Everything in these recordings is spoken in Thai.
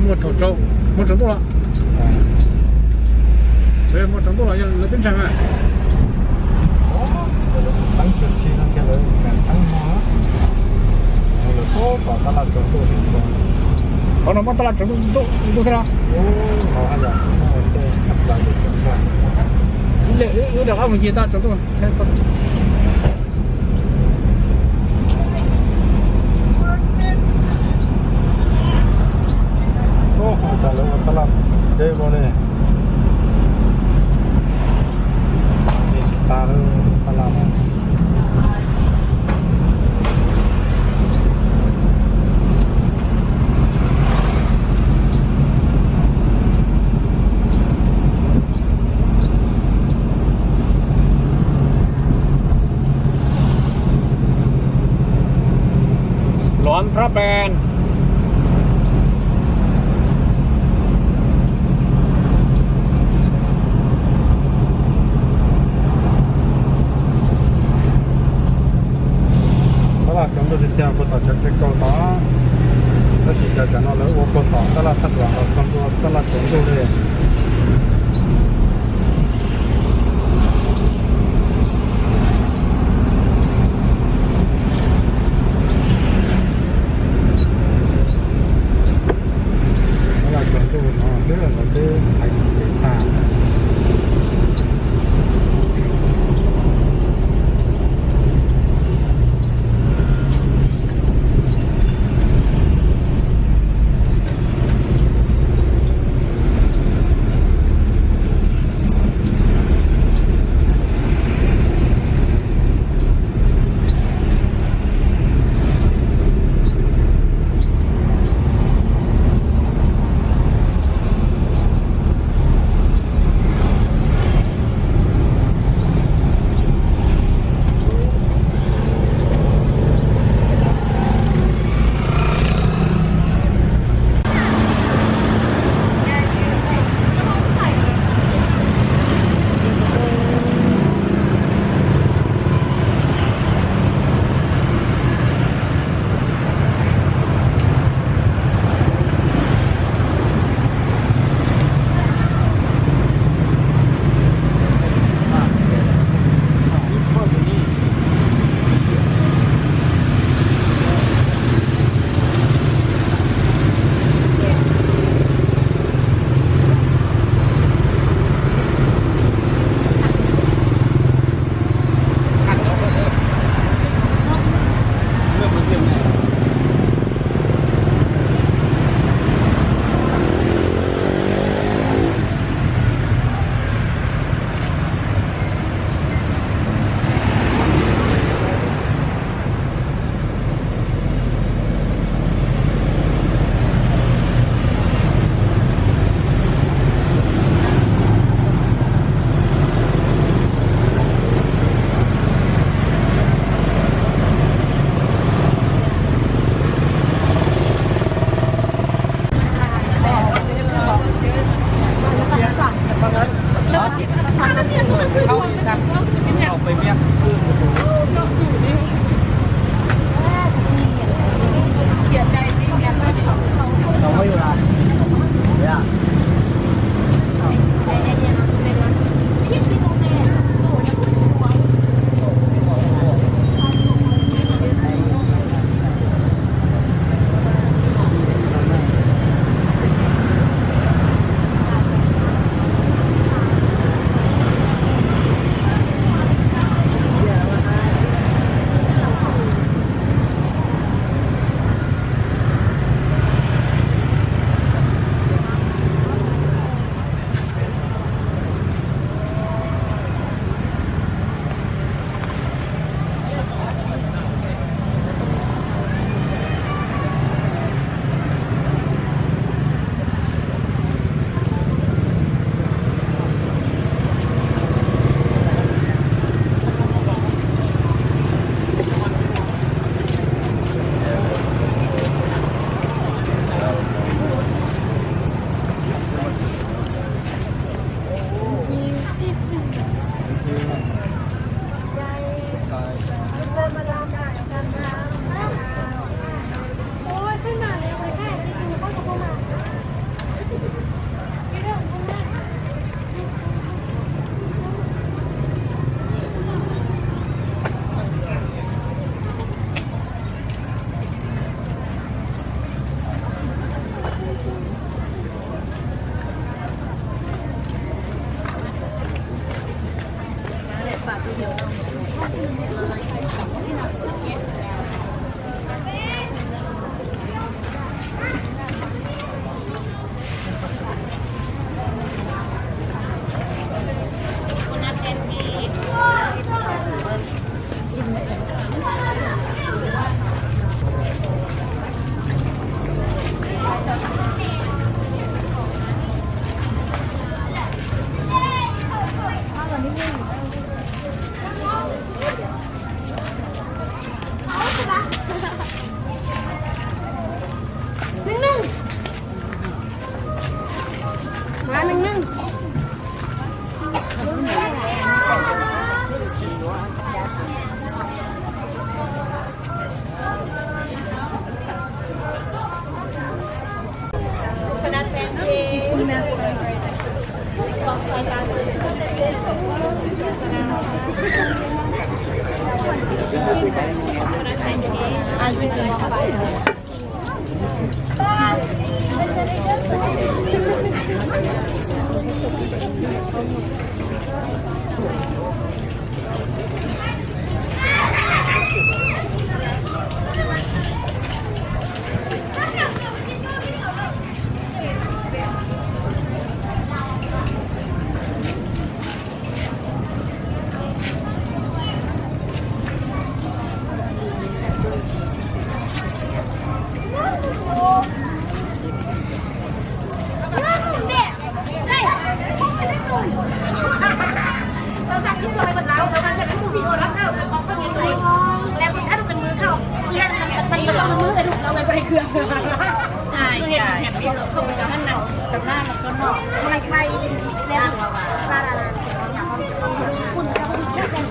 摸头周，摸程度了，对，摸程度了，要来登山啊。tăng trưởng chi nó sẽ lớn càng tăng hóa rồi có bảo ta là chuẩn độ trình độ Còn nó bắt ta là程度thế nào? nó hay là nó để tập lại được chuẩn độ有点按问题，但程度太高。ta lớn ta làm đây rồi này ta làmร้อนพระแบนchúng tôi tiếp theo có tổ chức cái câu đó nó chỉ cho nó lớn vô câu tỏ đó là thật đoạn không đó là chúng tôi đây đó là chúng tôi nó rất là cái hành để ta เราสั่งที่ตัวมันแล้วมันจะเป็นผู้ผีแล้วเข้าออกข้างในตัวแล้วถ้าดูเป็นมือเข้าเรียนมันต้องมือไอ้ลูกเราไปเครื่องใช่ใช่เห็นที่เราเข้าไปจะนั่นกับหน้ามันก็นอกไปแล้วปลาคุณจะไปเที่ยวกัน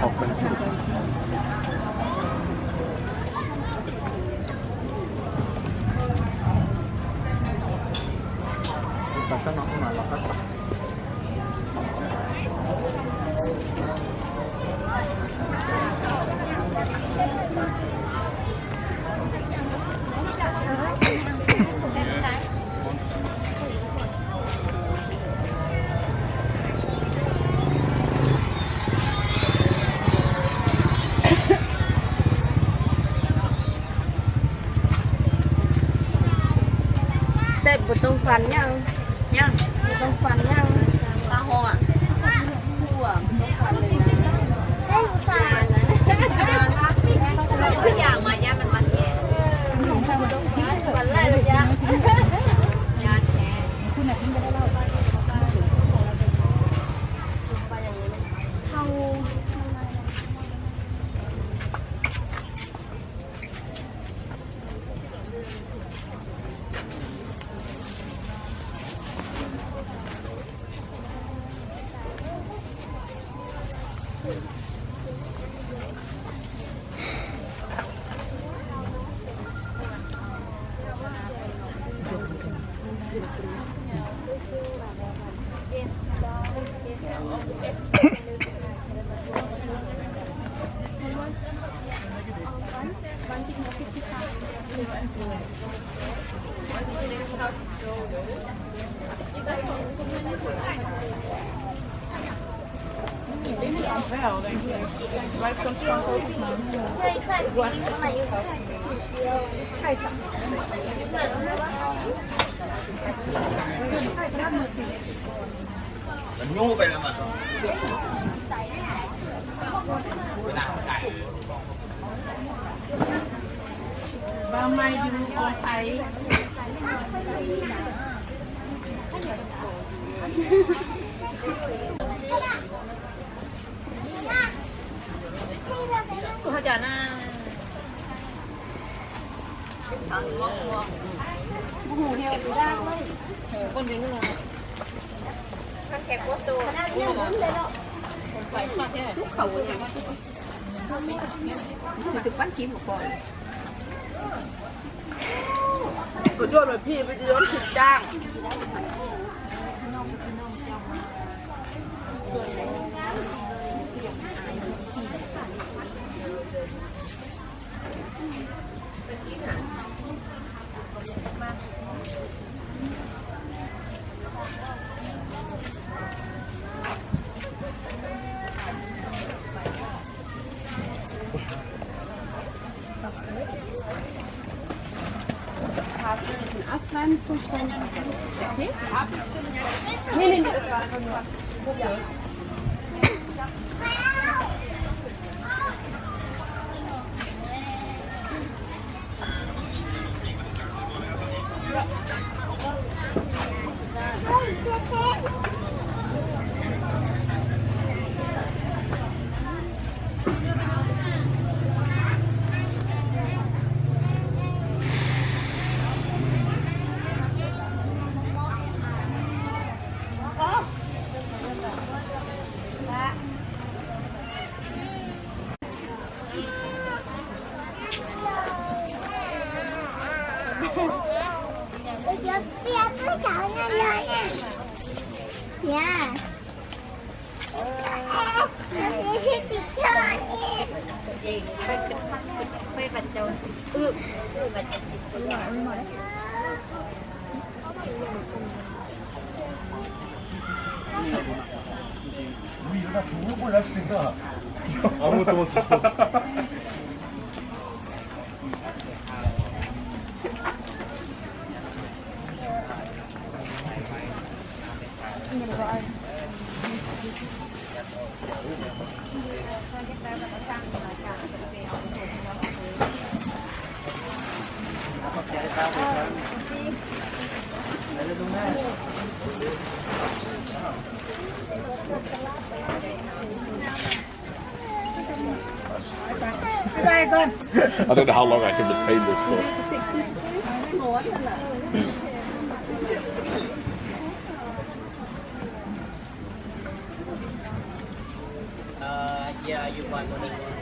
ขอบคุณแต่ก็น้องหน่อยเราก็แต่บุตรงฟันยังบุตรงฟันยังปลาหงอ่ะหัวบุตรงฟันเลยนะได้บุตรฟันนะทุกอย่างมาย่ามันวันแก่วันแรกเลยย่ายาแท้คุณน่ะกินไปได้แล้วปลาอย่างนี้เท่ามันยู่ไปแล้วมั้งบางไม่ดูของไทยกูเข้าใจนะโอ้โหเฮียดูได้เลยคนเป็นยังไงมันแข็งวัตถุขนาดนี้เลยเนาะไปชอบแค่ทุกเขาเลยคือตุ๊กปั้นกินหมดก่อนกูโดนแบบพี่ไปโดนผิดจ้างAslan Kushanya. Okay? Nee, das war irgendwas. Ja. Ja. Bây giờ tôi chọn nhanh lên nha. Dạ. Gì phê bạch châu bạch 우리가 두고 할 수가 아무것도 못 사. I don't know how long I can retain this for. Yeah, you buy more than one.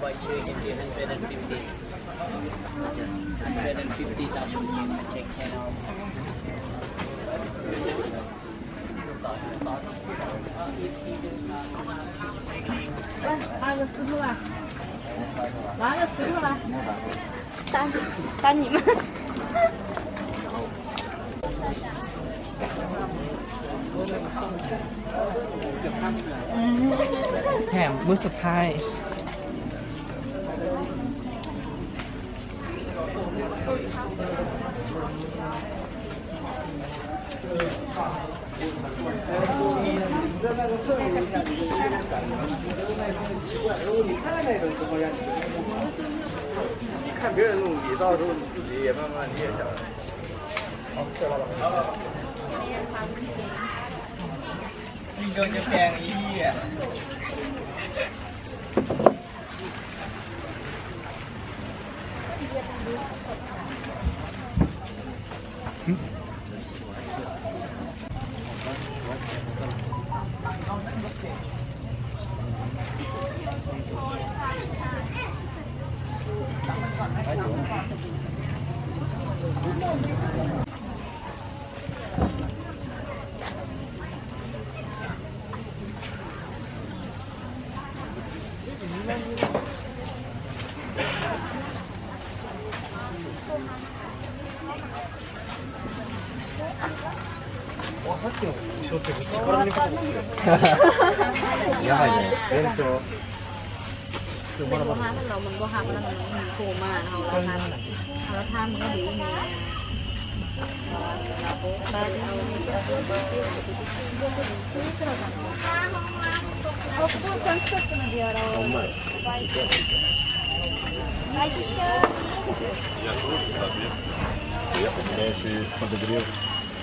Buy two, you can do 150. 150, that's what you can take 10 out.แถมมื้อสุดท้าย 看别人弄，你到时候你自己也慢慢练下来。好，谢老板。你就จะแพงอีเหี้ย わさっきの衣装って体にかかってる。やばいね。練習。 คือมันบ่ฮักเรามันบ่ฮักแล้วมันโผล่มาเราทำมันก็ดีนี่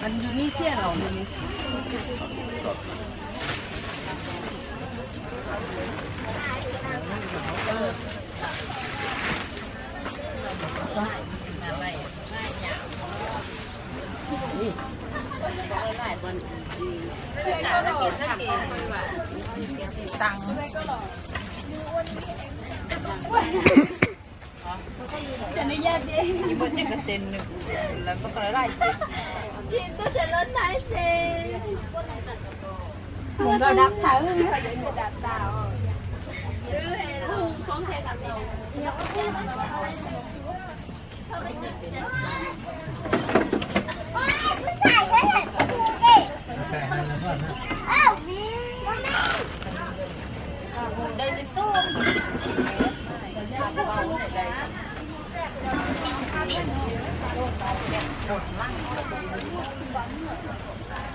มันอยู่นี่เสี้ยเราอยู่นี่ตังจะไม่แยกดิยี่บนเนี่ยกระเต็นแล้วก็ไล่ยี่ก็จะลดไหนเซ่มึงก็ดับเท้าไม่มีใครจะดับเท้าของแท้กับเราได้จะสู้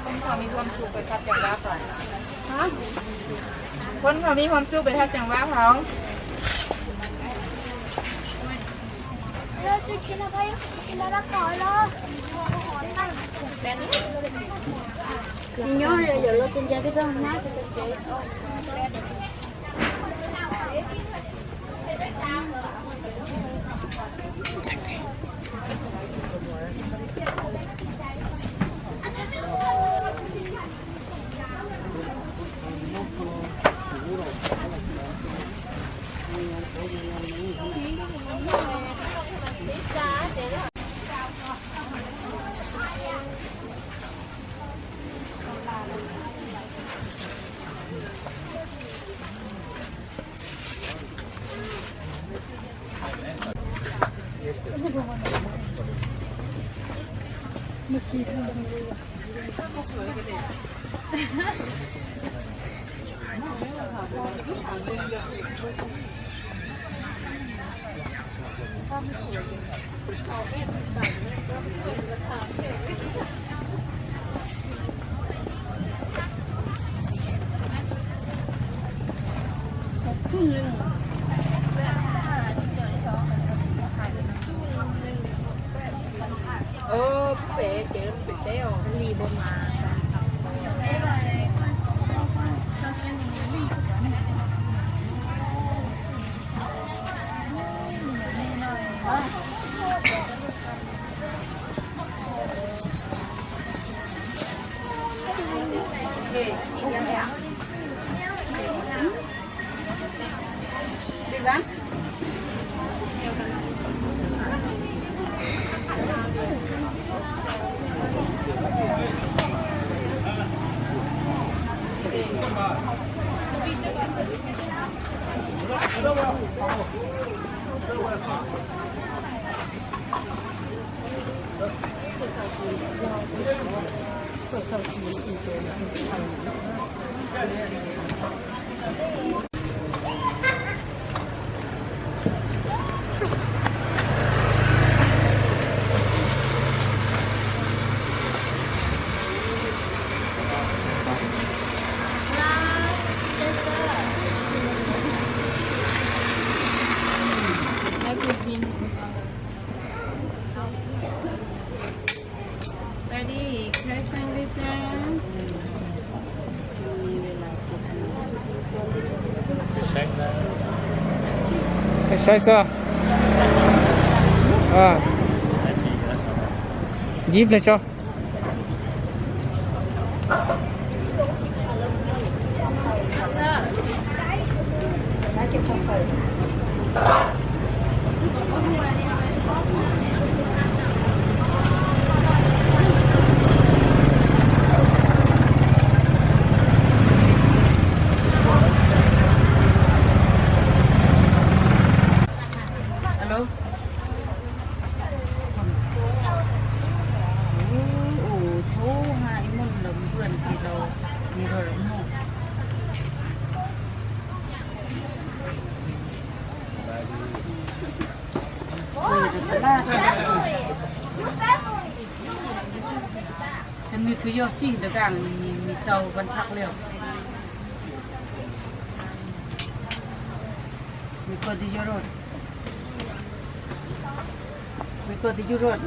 คนเขามีความสุขไปทับจังหวะเขาคนเขามีความสุขไปทับจังหวะเขาเราจะกินอะไรกินอะไรก่อนเหรอnhớ rồi giờ lo tin ra cái đó nát cho chị เป๋เก๋เป๋ออกรีบนมาScheiße. Ah. Jeep lên cho.ฉันมีคุยยอดซี่เดียวกันมีเสาบรรทักเร็วมีตัวที่ยูโรด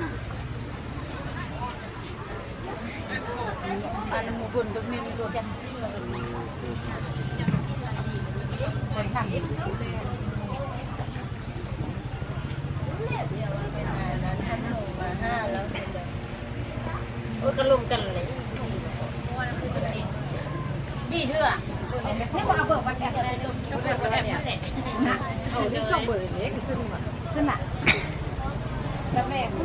นะอันมุกุลก็มีตัวจันทร์ซี่เลยคนทำกระลุมกันเลยดีเถอะไม่ว่าเบิกวันแอบอะไรลูกก็เบิกวันแอบนี่แหละเขาจะส่งเบิกเล็กขึ้นอ่ะแล้วแม่คุณ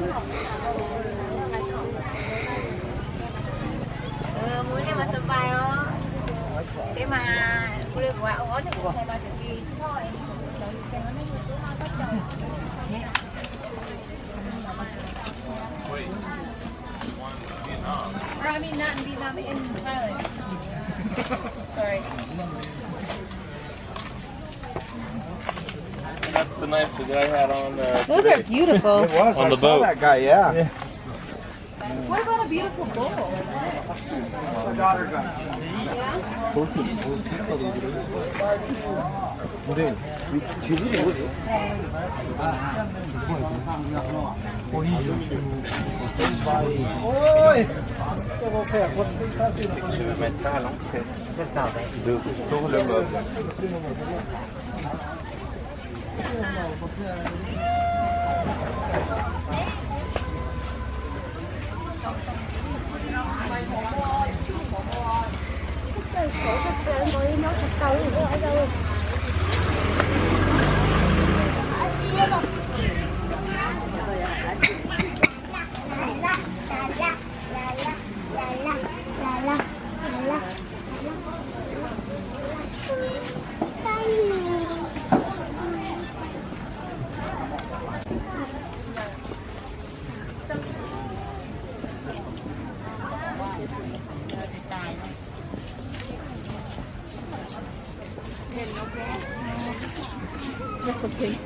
มื้อนี้มาสบายอ๋อได้มาเรียกว่าอ๋อจะใช้มาถึงปีพ่อเองเราอยู่แค่นั้นไม่อยู่ตัวมาก็จบI mean, not in Vietnam, in Thailand. Sorry. That's the knife the guy had on. Those are beautiful. It was. On I the saw boat. that guy. Yeah. What about a beautiful bowl? My daughter got. Ôi. Je vais mettre ça à l'entrée. Sur le meuble.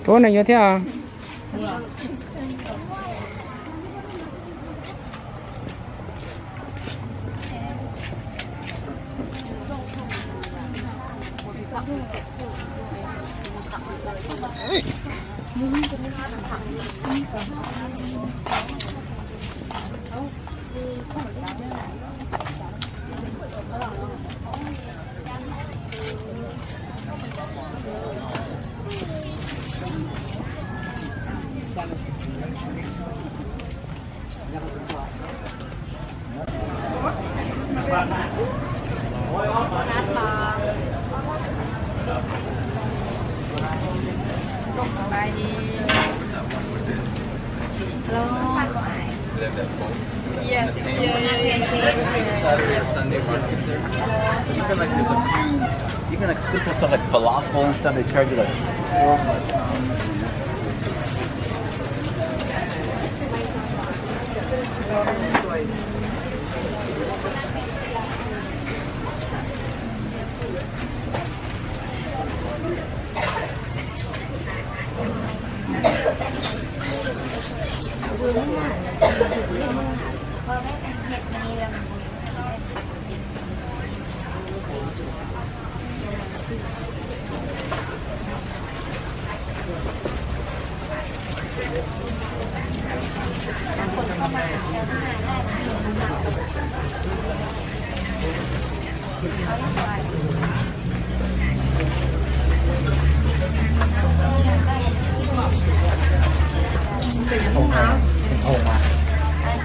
Chỗ này như thế à? Yes. Saturday or Sunday markets there. So even like there's a few, even like simple stuff like falafel and stuff, they charge you like £4.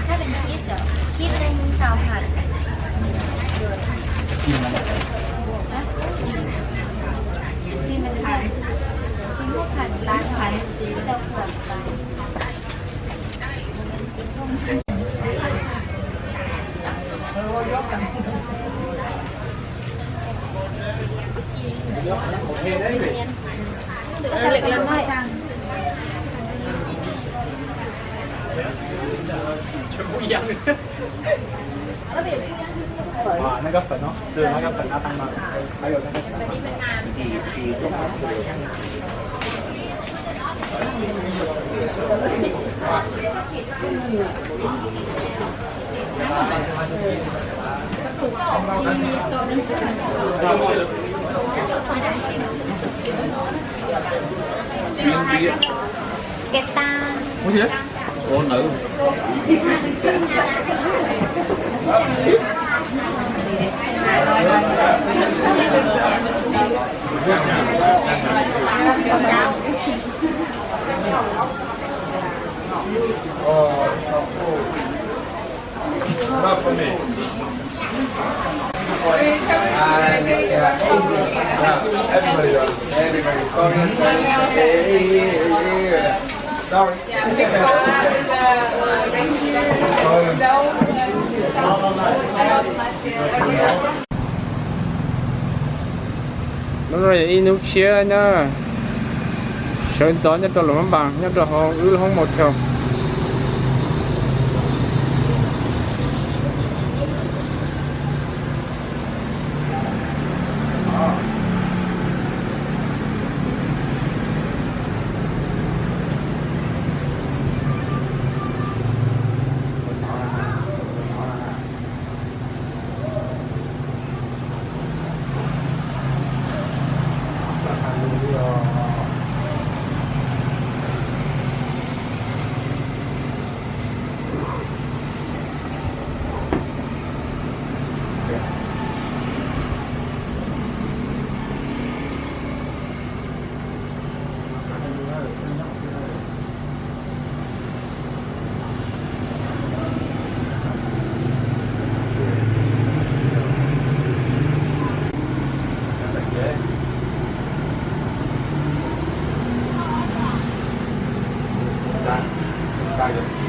ถ้าเป็นคิดเหรอคิดเป็นสาวผัดซีมันผัดซีพวกผัดร้านผัดเจ้าขวดไปเล็กแล้วน้อยจัง那个粉哦，就是那个粉啊，当然还有那个底中啊。Kẹp ta. Ủa gì đấy? Ủa nữ. Not for me. Everybody does. Everybody. Sorry. Nó rồi in nút chia nha. Sơn gió nhất là lắm bằng, nhất là họ không một thường. Đa dụng chỉ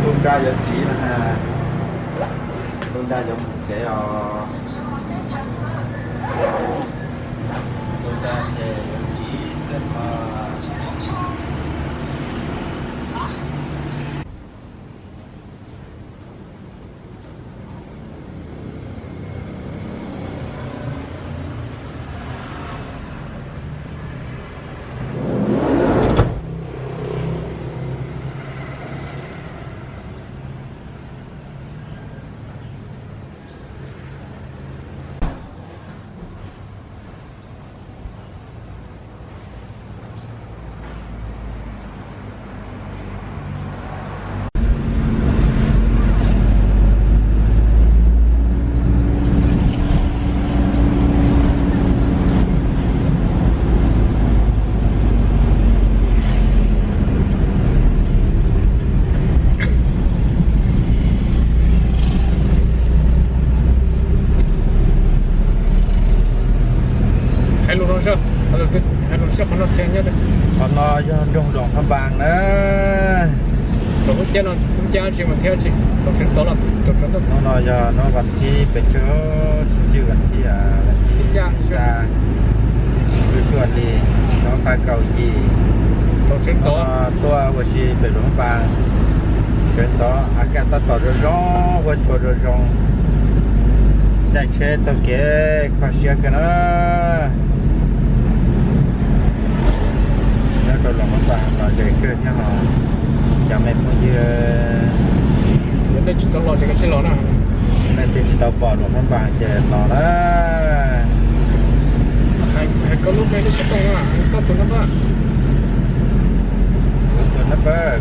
tôn đa dụng chỉ là tôn đa dụng sẽ tôn đa dụng chỉ 龙车，还有跟还龙车，还能听见的。 còn lo cho dùng rộng thăm vàng nữa 我们见到我们家去，我天去，都是走了，都真的。 nó lo cho nó gần thi phải chớ chưa gần thi à gần thi ra với gần đi nó phải cầu gì 都是走。 tôi vừa xí phải rộng vàng chuyển gió à cái ta tỏ rồi rong quên tỏ rồi rong chạy xe tao kia khó xe cái nữa nó rồi lòng mất vàng rồi chạy cơ theo họ chả mẹ bao nhiêu 人家知道了这个知道了。 nên chỉ tao bỏ lòng mất vàng chạy tỏ đó 还搞路没得吃动啊，搞多那么。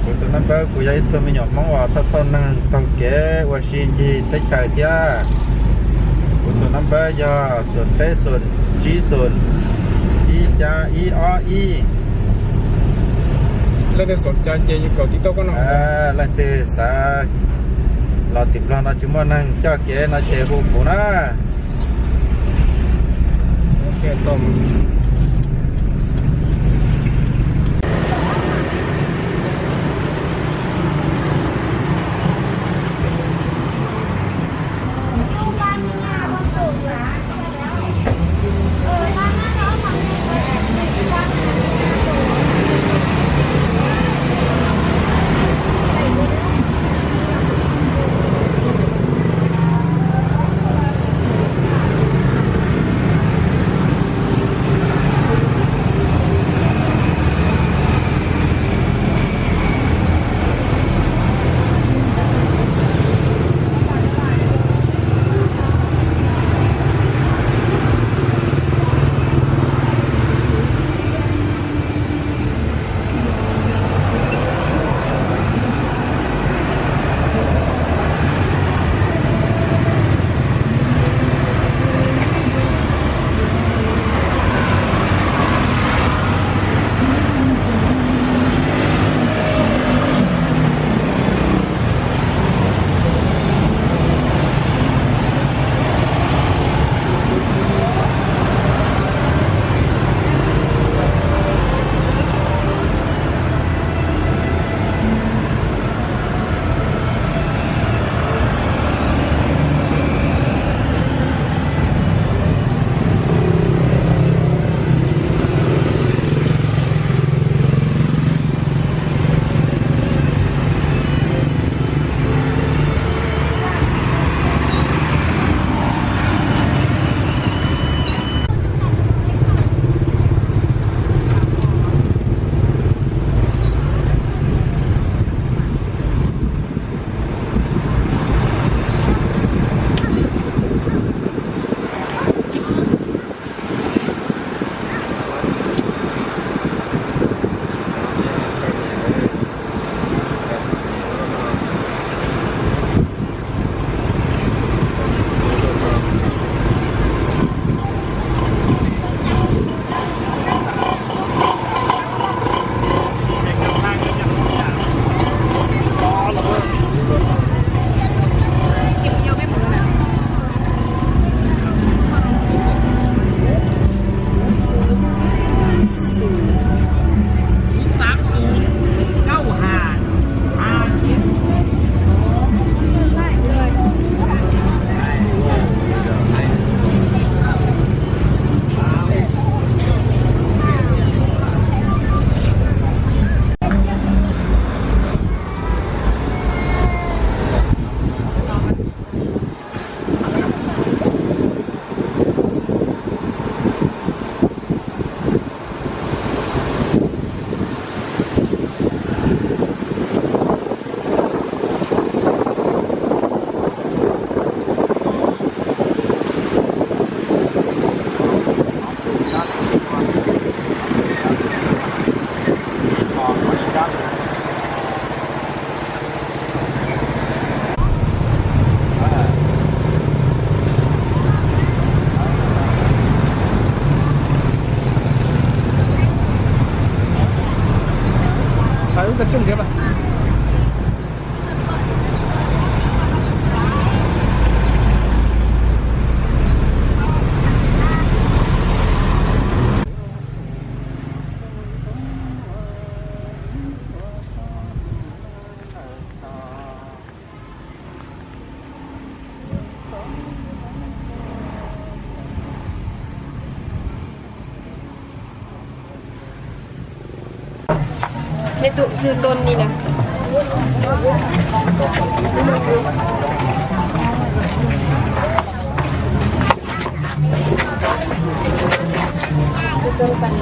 của tôi nó bơ của giấy tôi mới nhọc mong vào thắt thon năng tàu kế và xin gì tất cả kia của tôi nó bơ do xuân phê xuân trí xuân y cha y o y แล้วในสนใจเจอยู่เก่าที่โต๊ะก็น้อง là từ xa là tìm lo nó chúng năng cho kế nó chế vụ của nó แค่ต้ม 在正街吧。ในตุซื้อต้นนี่นะซื้อต้นกัน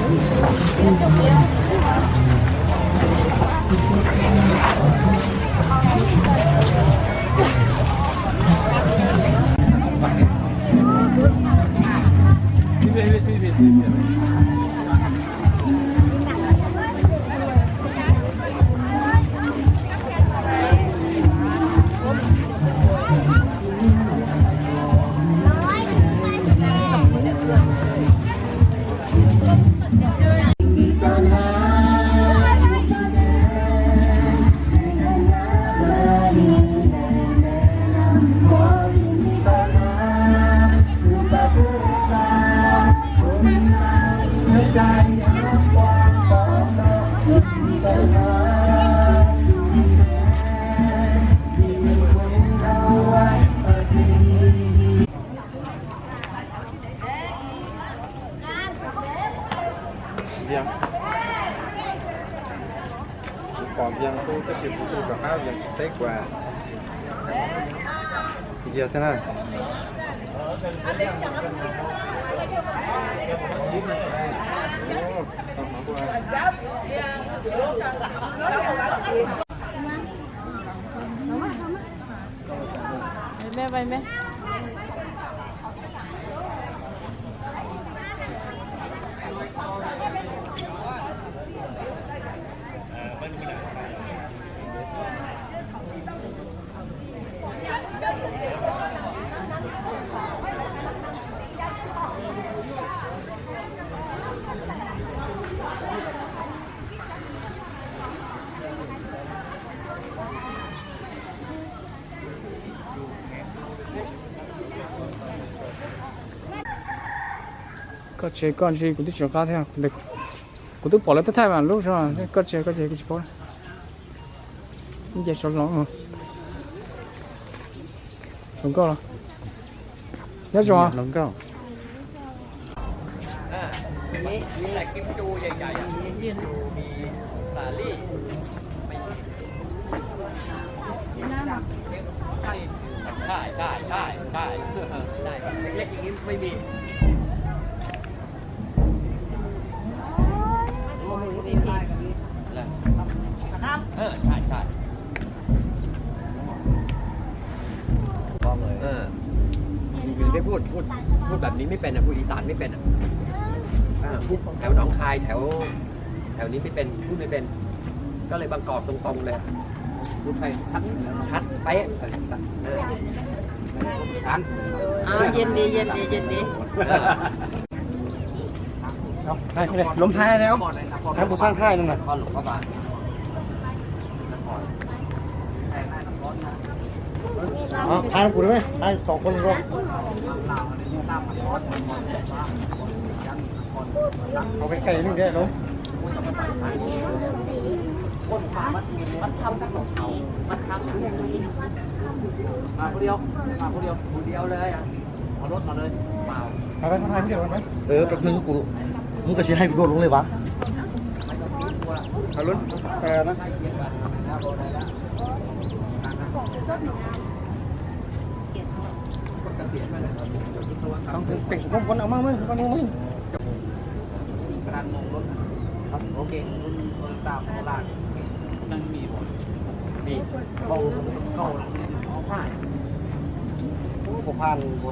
Bien. Còn bien tôi cái gì cũng được áo bien steak và giờ thế nào? Vậy có chế con gì cũng thích cho cá theo được cũng thích bỏ lại tất thay mà lúc rồi có chế cái chỉ có chế số nó không có rồi nhớ chưa Không có. มีแต่กิมจูใหญ่ๆมีสาลี่ใช่เล็กๆอย่างนี้ไม่มีใช่ได้พูดแบบนี้ไม่เป็นพูดอีสานไม่เป็นพูดแถวหนองคายแถวนี้ไม่เป็นพูดไม่เป็นก็เลยบางกอกตรงๆเลยพูดไทยชัดเป๊ะสันเย็นดีĐây, lốm thai đấy không? Em có sang thai luôn này. con lục các bạn Hai của đấy, hai sọ con rồi. Có cái cây này đúng. มันทำกันของเขามันทำมาคนเดียวเลยเอารถมาเลยเปล่า Hai cái hai cái điều này. Tậpนึงกูมึงก็สิให้กูโดดลงเลยวะเอารถนะต้องเป็ดผมคนเอามามั้ยคนเอามั้ย กระดานมองรถโอเครุ่นตามโบราณนั่งมีหมดนี่เข้าเอาผ้าผมผ่านเพ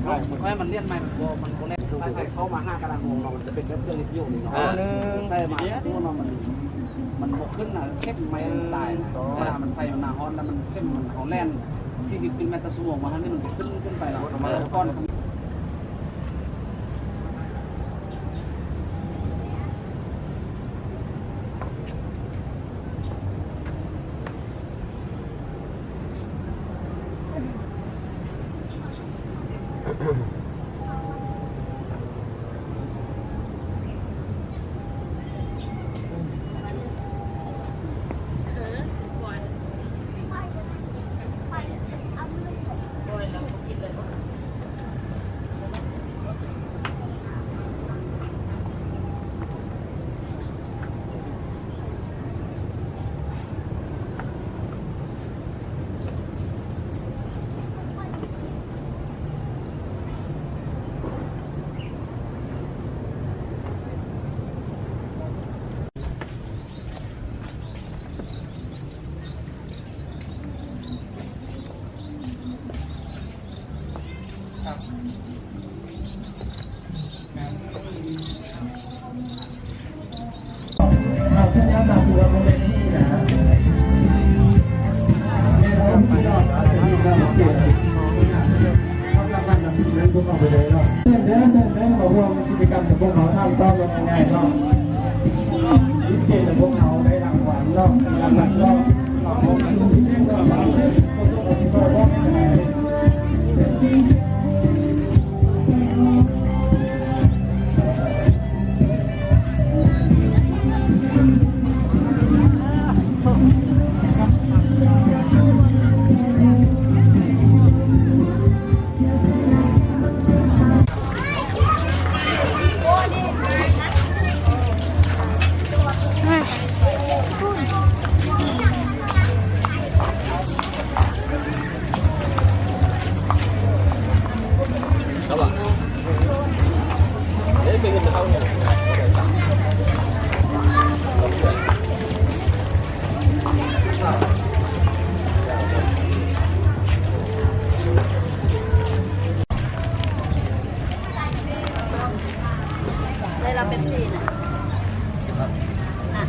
ราะมันเลี่ยนใหม่มันโบแน่ใครเข้ามา5กระดานมองมันจะเป็นเครื่องที่อยู่นี่เนาะใช่มาตัวมันบกขึ้นนะเข้มไม่ตายนะเวลามันไฟมันหนาฮ้อนแล้วมันเข้มมันของแล่น40 กิโลเมตรต่อชั่วโมงมาทั้งนี้มันขึ้นไปแล้วก้อน สัญญาณตัวโมเดลนี่นะในรอบที่เราที่เราเกี่ยวกับความสัมพันธ์นั้นพวกเราไปเลยเนาะเส้นเด้อมาร่วมกิจกรรมกับพวกเขาทำต้องยังไงเนาะที่เก่งกับพวกเขาได้รางวัลเนาะรางวัลเนาะเราพบกันที่เรียกว่าบางเรื่องคนต้องอธิบายว่าเป็นยังไงได้รับเป็นซีน่ะน่ะ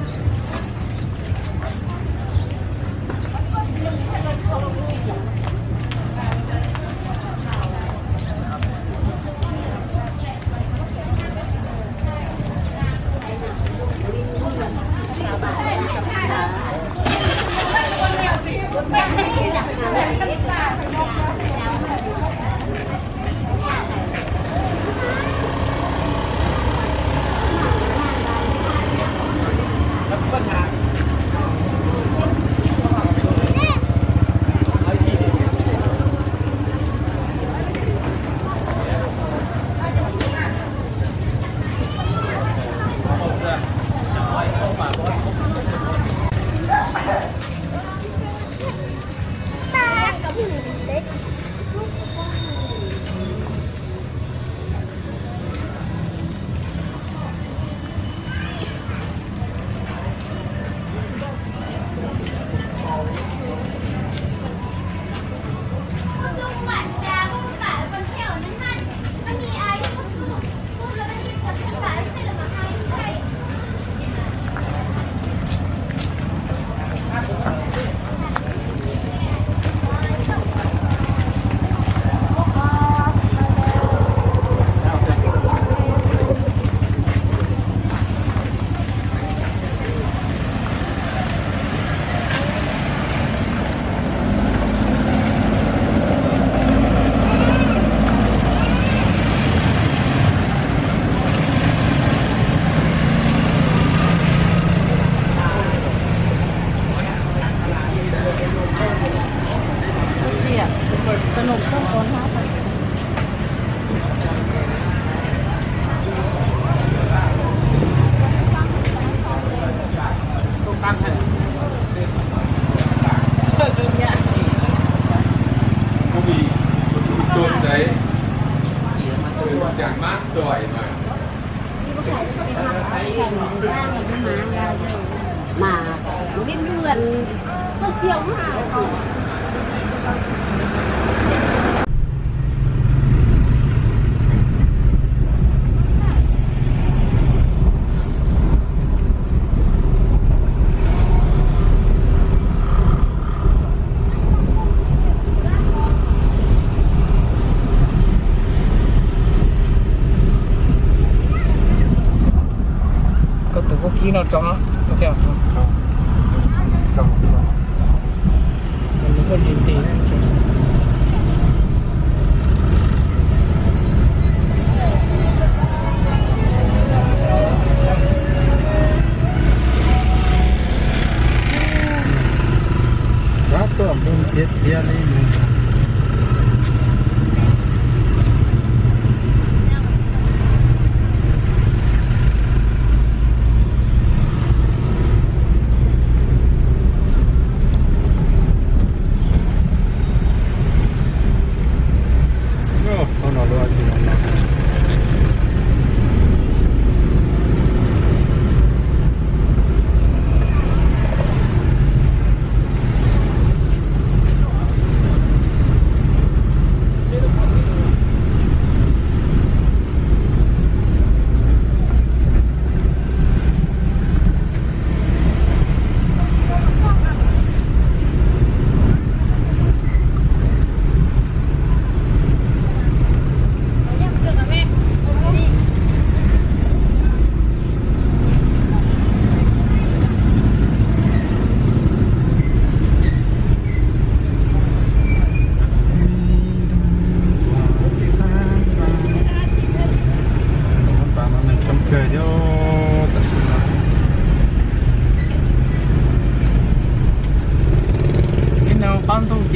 สนุกต้องคนท้าไปตัวไหนอย่างมากสวยหน่อย มาเล่นเดือนต้องเสียวมาก ก็ตัวพวกกี้เราจ้องแล้วโอเคครับจ้องมันก็ยินดีนะจริงครับตัวมึงเทียนนี่เขาหน่อยด้วยจริงๆ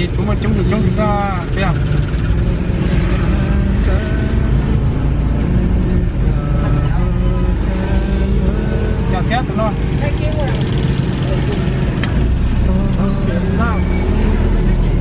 chị chúng mà chúng ra thấy không chào két tụi nó Thank you.